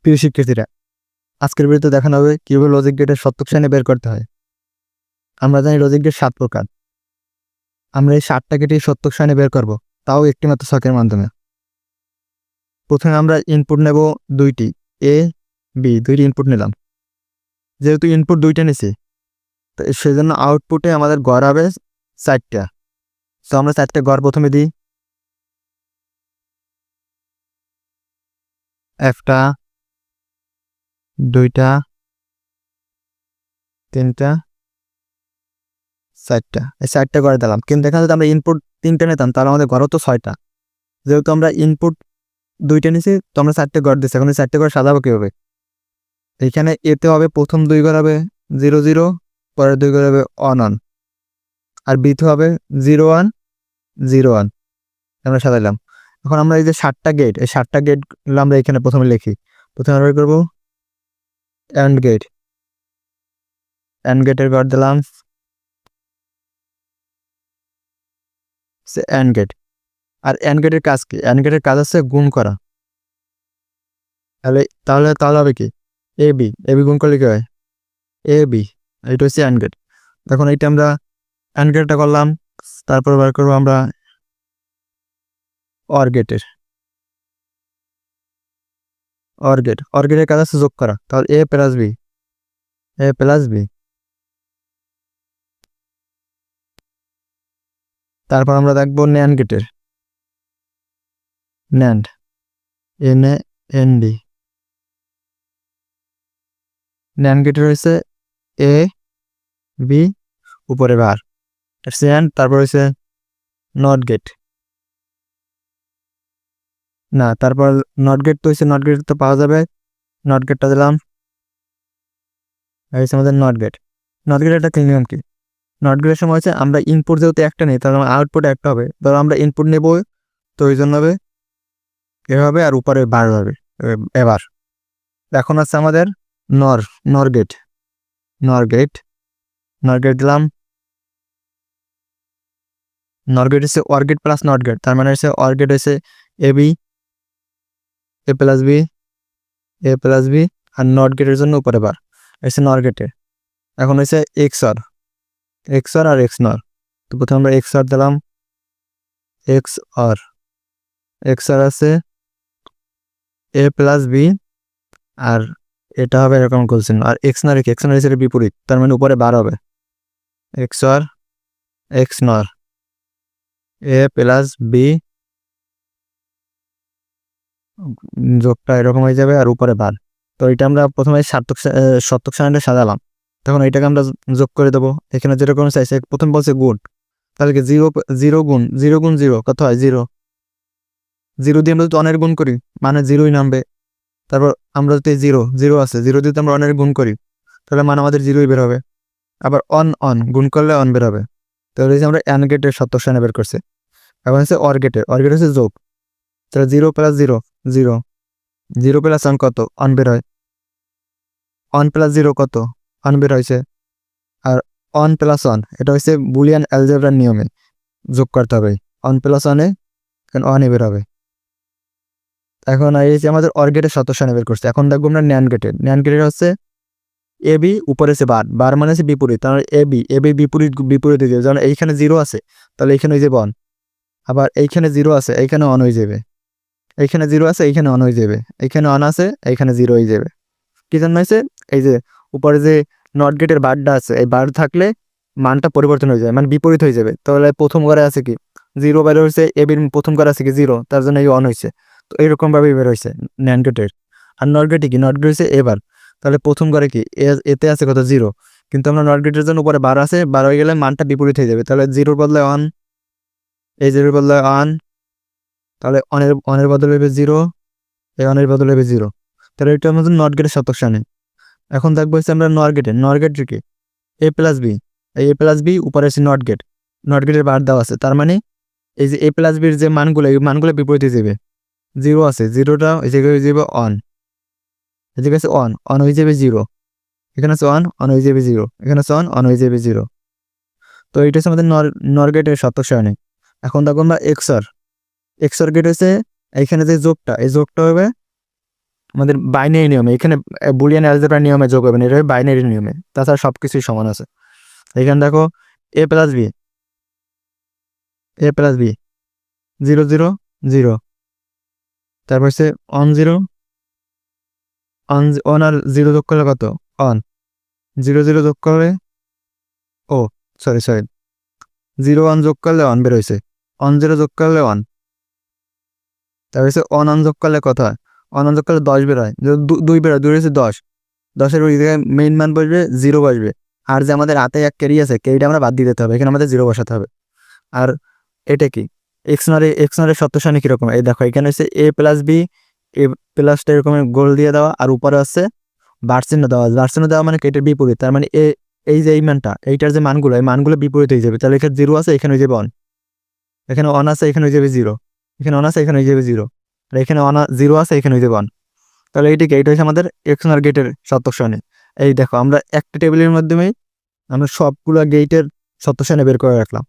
প্রিয় শিক্ষার্থীরা, আজকের ভিডিওতে দেখানো হবে কিভাবে লজিক গেটের সত্যক সারণী বের করতে হয়। আমরা জানি লজিক গেট 7 প্রকার। আমরা এই 7টা গেটের সত্যক সারণী বের করব, তাও একটিমাত্র ছকের মাধ্যমে। প্রথমে আমরা ইনপুট নেব 2টি, এ বি, 2টি ইনপুট নিলাম। যেহেতু ইনপুট 2টা নিছি, তো সেজন্য আউটপুটে আমাদের গড় হবে 4টা। তো আমরা 4টা গড় প্রথমে দিই, 1টা 2টা 3টা 4টা, এই 4টা গড় দিলাম। কিন্তু এখানে যদি আমরা ইনপুট 3টা নিতাম তাহলে আমাদের গড়ও তো 6টা। যেহেতু আমরা ইনপুট 2টা নিছি, তো আমরা 4টে গড় দিচ্ছি। এখন এই 4টে গড় সাজাবো কীভাবে? এইখানে এতে হবে প্রথম 2 ঘর হবে 0 0, পরের 2 ঘর হবে 1 1, আর বিতে হবে 0 1 0 1। আমরা সাজাইলাম। এখন আমরা এই যে 7টা গেট, এই 7টা গেট আমরা এখানে প্রথমে লিখি। প্রথমে আমরা করবো অ্যান্ড গেট। অ্যান্ড গেটের ঘর দিলাম অ্যান্ড গেট। আর অ্যান্ড গেটের কাজ কি? অ্যান্ড গেটের কাজ হচ্ছে গুণ করা। তাহলে তাহলে তাহলে হবে কি? এ বি গুণ করলে কি হয়? এ বি, এটা হচ্ছে অ্যান্ড গেট। এখন এইটা আমরা অ্যান্ড গেটটা করলাম। তারপর বার করবো আমরা অর গেটের। অর গেটের কাজ আছে যোগ করা। তাহলে এ প্লাস বি। তারপর আমরা দেখবো ন্যান্ড গেটের। NAND, NAND। ন্যান্ড গেটের হয়েছে এ বি উপরে বার, তারপর হয়েছে নট গেট। না, তারপর নট গেট তো হয়েছে, নট গেট তো পাওয়া যাবে। নট গেটটা দিলাম, হয়েছে আমাদের নট গেট। নট গেট একটা নিয়ম কি? নট গেটের সময় হচ্ছে আমরা ইনপুট যেহেতু একটা নেই, তাহলে আউটপুট একটা হবে। ধরো আমরা ইনপুট নেব, তো ওই জন্য হবে এভাবে, আর উপরে বার হবে। এবার এখন আছে আমাদের নর গেট দিলাম। নর গেট হচ্ছে OR gate plus NOT gate. তার মানে হচ্ছে অর গেট হচ্ছে এ প্লাস বি, আর নট গেটের জন্য উপরে বার হচ্ছে নর গেটে। এখন হচ্ছে এক্সঅর আর এক্সনর। তো প্রথমে আমরা এক্সঅর দিলাম, এক্সঅর আছে এ প্লাস বি, আর এটা হবে এরকম করছেন। আর এক্সনর হচ্ছে বিপরীত, তার মানে উপরে বার হবে। এক্সঅর এক্সনর, এ প্লাস বি যোগটা এরকম হয়ে যাবে, আর উপরে বার। তো এটা আমরা প্রথমে সত্যক সারণীটা সাজালাম। তখন এইটাকে আমরা যোগ করে দেবো। এখানে যেরকম চাইছে, প্রথম বলছে গুণ, তাহলে কি 0 গুণ 0 কত হয়? 0 দিয়ে আমরা যদি অনের গুণ করি, মানে 0ই নামবে। তারপর আমরা যদি 0 আছে, 0 দিয়ে আমরা অনের গুণ করি, তাহলে মানে আমাদের 0ই বের হবে। আবার অন গুণ করলে অন বের হবে। তাহলে আমরা অ্যান্ড গেটের সত্যক সারণী বের করছে। এখন হচ্ছে অর গেট হচ্ছে যোগ। তাহলে 0 প্লাস 0 প্লাস 1 কত? অন বের হয়। 1 প্লাস 0 কত? অন বের হয়েছে। আর 1 প্লাস 1 এটা হচ্ছে বুলিয়ান অ্যালজেব্রার নিয়মে যোগ করতে হবে। 1 প্লাস 1 1 বের হবে। এখন এই যে আমাদের অর গেটের সত্যক সারণী বের করছে। এখন দেখবো আমরা ন্যান্ড গেটের হচ্ছে এ বি উপরে আছে বার মানে হচ্ছে বিপরীত। তাহলে এ বি বিপরীত দিকে, যেমন এইখানে 0 আছে, তাহলে এইখানে হয়ে যাবে 1। আবার এইখানে 0 আছে, এইখানে 1 হয়ে যাবে। এইখানে 0 আছে, এইখানে 1 হয়ে যাবে। এইখানে 1 আছে, এইখানে 0 হয়ে যাবে। কি জন্য হয়েছে? এই যে উপরে যে নট গেটের বারটা আছে, এই বার থাকলে মানটা পরিবর্তন হয়ে যায়, মানে বিপরীত হয়ে যাবে। তাহলে প্রথম ঘরে আছে কি 0 বের হয়েছে, এ বির প্রথম ঘরে আছে কি 0, তার জন্য এই 1 হয়েছে। তো এইরকম ভাবে বের হয়েছে ন্যান্ড গেটের। আর নট গেটে কি? নট গেট হয়েছে এবার, তাহলে প্রথম ঘরে কি এতে আছে কত? 0, কিন্তু আমরা নট গেটের জন্য উপরে বার আছে, বার হয়ে গেলে মানটা বিপরীত হয়ে যাবে। তাহলে 0 বদলে 1, এই 0 বদলে 1, তাহলে অনের বদলে হবে 0, এই অনের বদলে হবে 0। তাহলে এটা আমাদের নট গেটের সত্যক সারণী। এখন দেখবো হচ্ছে আমরা নর গেটের কি এ প্লাস বি, এই এ প্লাস বি উপরে আছে নট গেটের বার দেওয়া আছে। তার মানে এই যে এ প্লাস বির যে মানগুলো, এই মানগুলো বিপরীত হয়ে যাবে। 0 আছে, 0টা এই জায়গায় হয়ে যাবে 1, এই জায়গায় আছে 1 হয়ে যাবে 0, এখানে আছে 1 হয়ে যাবে 0, এখানে আছে 1 হয়ে যাবে 0। তো এটা হচ্ছে আমাদের নর গেটের সত্যক সারণী। এখন দেখো আমরা এক্সঅর গেট হচ্ছে এইখানে যে যোগটা, এই যোগটা হবে আমাদের বাইনারি নিয়মে, এখানে বুলিয়ান অ্যালজেব্রা নিয়মে যোগ হবে না, এটা বাইনারি নিয়মে, তাছাড়া সব কিছুই সমান আছে। এখানে দেখো এ প্লাস বি, এ প্লাস বি 0 0 0, তারপর হচ্ছে অন 0, অন আর 0 যোগ করলে কত অন, 0 0 যোগ করলে ও সরি 0 1 যোগ করলে অন বের হয়েছে, অন 0 যোগ করলে অন, তারপর হচ্ছে অন যোগ করলে কত হয়, অন যোগ করলে 10 বের হয়, 2 বের হয়, 2 হচ্ছে 10, 10-এর ওই জায়গায় মেইন মান বসবে, 0 বসবে, আর যে আমাদের হাতে এক ক্যারি আছে, ক্যারিটা আমরা বাদ দিয়ে দিতে হবে, এখানে আমাদের 0 বসাতে হবে। আর এটা কি এক্স নরের সত্য সারণী কিরকম, এই দেখো এখানে হচ্ছে এ প্লাস বি, এ প্লাসটা এরকম গোল দিয়ে দেওয়া, আর উপরে হচ্ছে বারচিহ্ন দেওয়া, বারচিহ্ন দেওয়া মানে এটার বিপরীত, তার মানে এই যে এই মানটা, এইটার যে মানগুলো, এই মানগুলো বিপরীত হয়ে যাবে, তাহলে এখানে 0 আছে, এখানে হয়ে যাবে অন, এখানে অন আছে, এখানে হয়ে যাবে 0, এখানে অন আছে, এখানে হয়ে যাবে 0, আর এখানে অন 0 আছে, এখানে হয়ে যাবে অন। তাহলে এইটাকে, এইটা হচ্ছে আমাদের এক্স নর গেটের সত্য সারণী। এই দেখো আমরা একটা টেবিলের মাধ্যমেই আমরা সবগুলো গেটের সত্য সারণী বের করে রাখলাম।